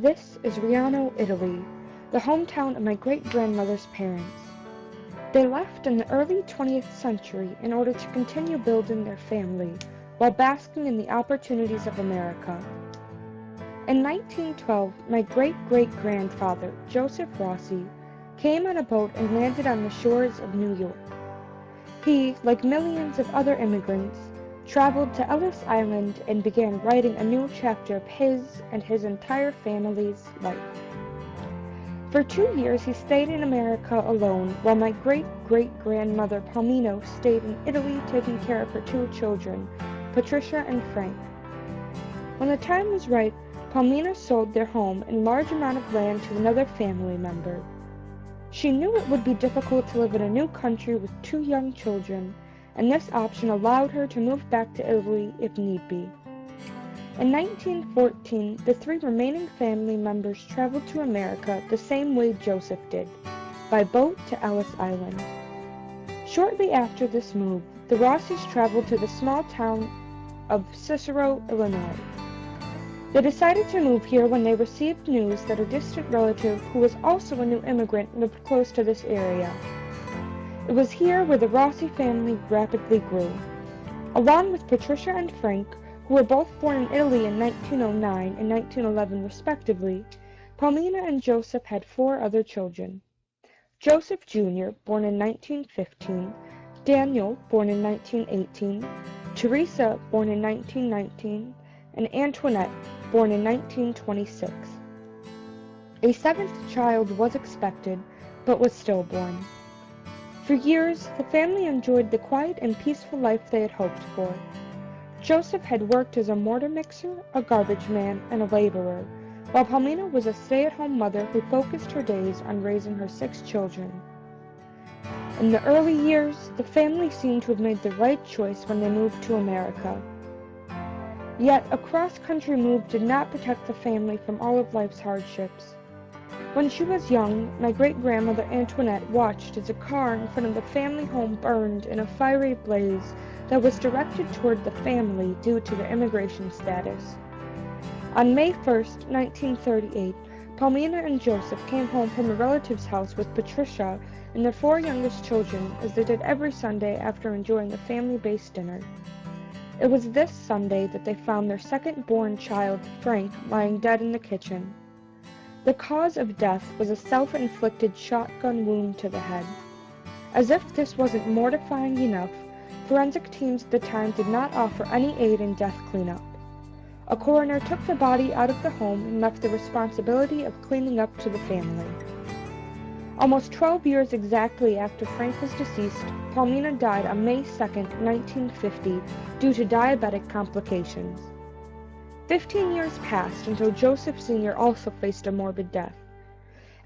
This is Riano, Italy, the hometown of my great-grandmother's parents. They left in the early 20th century in order to continue building their family while basking in the opportunities of America. In 1912, my great-great-grandfather, Joseph Rossi, came on a boat and landed on the shores of New York. He, like millions of other immigrants, traveled to Ellis Island and began writing a new chapter of his and his entire family's life. For 2 years he stayed in America alone, while my great-great-grandmother Palmino stayed in Italy taking care of her 2 children, Patricia and Frank. When the time was right, Palmina sold their home and large amount of land to another family member. She knew it would be difficult to live in a new country with 2 young children, and this option allowed her to move back to Italy if need be. In 1914, the 3 remaining family members traveled to America the same way Joseph did, by boat to Ellis Island. Shortly after this move, the Rossis traveled to the small town of Cicero, Illinois. They decided to move here when they received news that a distant relative who was also a new immigrant lived close to this area. It was here where the Rossi family rapidly grew. Along with Patricia and Frank, who were both born in Italy in 1909 and 1911 respectively, Palmina and Joseph had 4 other children. Joseph Jr., born in 1915, Daniel, born in 1918, Teresa, born in 1919, and Antoinette, born in 1926. A 7th child was expected, but was stillborn. For years, the family enjoyed the quiet and peaceful life they had hoped for. Joseph had worked as a mortar mixer, a garbage man, and a laborer, while Palmina was a stay-at-home mother who focused her days on raising her 6 children. In the early years, the family seemed to have made the right choice when they moved to America. Yet, a cross-country move did not protect the family from all of life's hardships. When she was young, my great-grandmother Antoinette watched as a car in front of the family home burned in a fiery blaze that was directed toward the family due to their immigration status. On May 1, 1938, Palmina and Joseph came home from a relative's house with Patricia and their 4 youngest children, as they did every Sunday after enjoying a family-based dinner. It was this Sunday that they found their second-born child, Frank, lying dead in the kitchen. The cause of death was a self-inflicted shotgun wound to the head. As if this wasn't mortifying enough, forensic teams at the time did not offer any aid in death cleanup. A coroner took the body out of the home and left the responsibility of cleaning up to the family. Almost 12 years exactly after Frank was deceased, Palmina died on May 2, 1950, due to diabetic complications. 15 years passed until Joseph Sr. also faced a morbid death.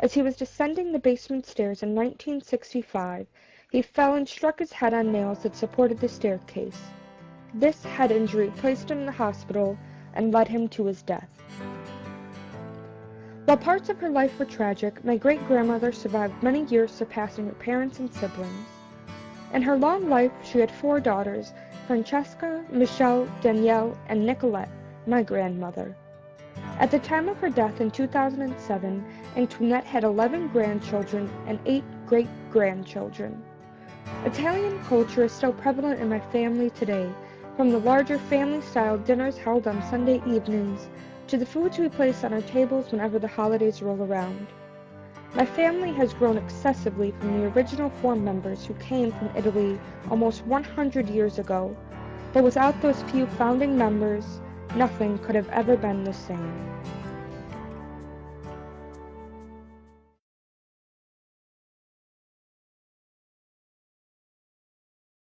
As he was descending the basement stairs in 1965, he fell and struck his head on nails that supported the staircase. This head injury placed him in the hospital and led him to his death. While parts of her life were tragic, my great-grandmother survived many years, surpassing her parents and siblings. In her long life, she had 4 daughters, Francesca, Michelle, Danielle, and Nicolette, my grandmother. At the time of her death in 2007, Antoinette had 11 grandchildren and 8 great-grandchildren. Italian culture is still prevalent in my family today, from the larger family-style dinners held on Sunday evenings to the foods we place on our tables whenever the holidays roll around. My family has grown excessively from the original 4 members who came from Italy almost 100 years ago, but without those few founding members, nothing could have ever been the same.